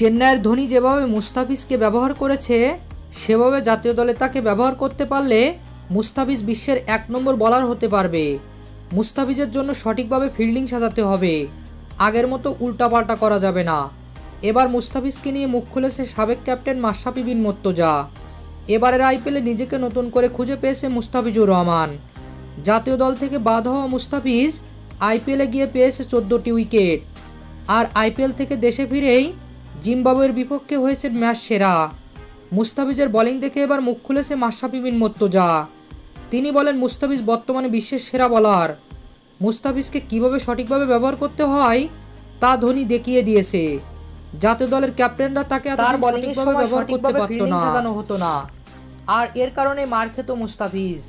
চেন্নাইয়ের ধোনি যেভাবে মুস্তাফিজকে ব্যবহার করেছে সেভাবে জাতীয় দলে তাকে ব্যবহার করতে পারলে মুস্তাফিজ বিশ্বের ১ নম্বর বোলার হতে পারবে। মুস্তাফিজের জন্য সঠিকভাবে ফিল্ডিং সাজাতে হবে, আগের মতো উল্টাপাল্টা করা যাবে না। এবার মুস্তাফিজকে নিয়ে মুখ খুলেছে সাবেক ক্যাপ্টেন মাশরাফি বিন মুর্তজা। এবারের আইপিএলে নিজেকে নতুন করে খুঁজে পেয়েছে মুস্তাফিজুর রহমান। জাতীয় দল থেকে বাদ হওয়া মুস্তাফিজ আইপিএলে গিয়ে পেয়েছে 14টি উইকেট, আর আইপিএল থেকে দেশে ফিরেই জিম্বাবুয়ের বিপক্ষে হয়েছে ম্যাচ সেরা। মুস্তাফিজের বোলিং দেখে এবার মুখ খুলেছে মাশরাফি বিন মুর্তজা। তিনি বলেন, মুস্তাফিজ বর্তমানে বিশ্বের সেরা বোলার। মুস্তাফিজকে কীভাবে সঠিকভাবে ব্যবহার করতে হয় তা ধোনি দেখিয়ে দিয়েছে। জাতীয় দলের ক্যাপ্টেনরা তাকে তার বোলিংয়ের সময় ব্যবহার করতে পারতো না, সাজানো হতো না, আর এর কারণে মার খেত মুস্তাফিজ।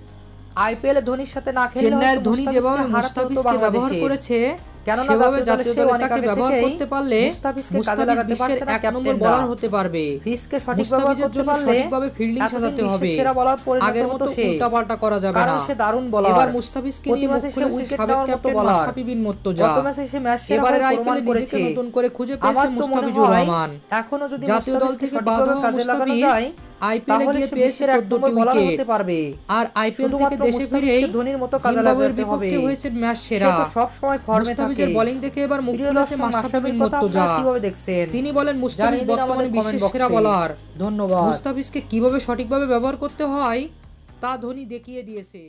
আইপিএলে ধোনির সাথে না খেলে চেন্নাইয়ের ধোনি যেভাবে মুস্তাফিজকে ব্যবহার করেছে, কেননা জাতীয় দলে তাকে ব্যবহার করতে পারলে মুস্তাফিজকে কাজে লাগাতে পারছে না, 1 নম্বর বোলার হতে পারবে। ফিজকে সঠিক ব্যবহার করতে পারলে সঠিকভাবে ফিল্ডিং সাজাতে হবে, সেরা বোলার আগের মতো উল্টাপাল্টা করা যাবে না, কারণ সে দারুণ বোলার। এবার মুস্তাফিজকে নিয়ে মুখ খুলেছে সাবেক ক্যাপ্টেন মাশরাফি বিন মুর্তজা। গত ম্যাচে সে ম্যাচ সেরা হয়ে আইপিএলে নিজেকে নতুন করে খুঁজে পেয়েছে মুস্তাফিজুর রহমান। এখনো যদি জাতীয় দল থেকে বাদ হওয়া কাজে লাগানো যায়, আইপিএলে গিয়ে পেয়েছে 14টি উইকেট হতে পারবে, আর আইপিএল থেকে দেশে ফিরেই ধোনির মতো কাজে লাগাতে হবে। হয়েছে ম্যাচ সেরা, সে তো সব সময় ফর্মে থাকে। মুস্তাফিজের বোলিং দেখে এবার মুখ খুলেছে মাশরাফি বিন মুর্তজা। কিভাবে দেখছেন তিনি বলেন, মুস্তাফিজ বর্তমানে বিশ্বের সেরা বোলার। ধন্যবাদ। মুস্তাফিজকে কিভাবে সঠিকভাবে ব্যবহার করতে হয় তা ধোনি দেখিয়ে দিয়েছে।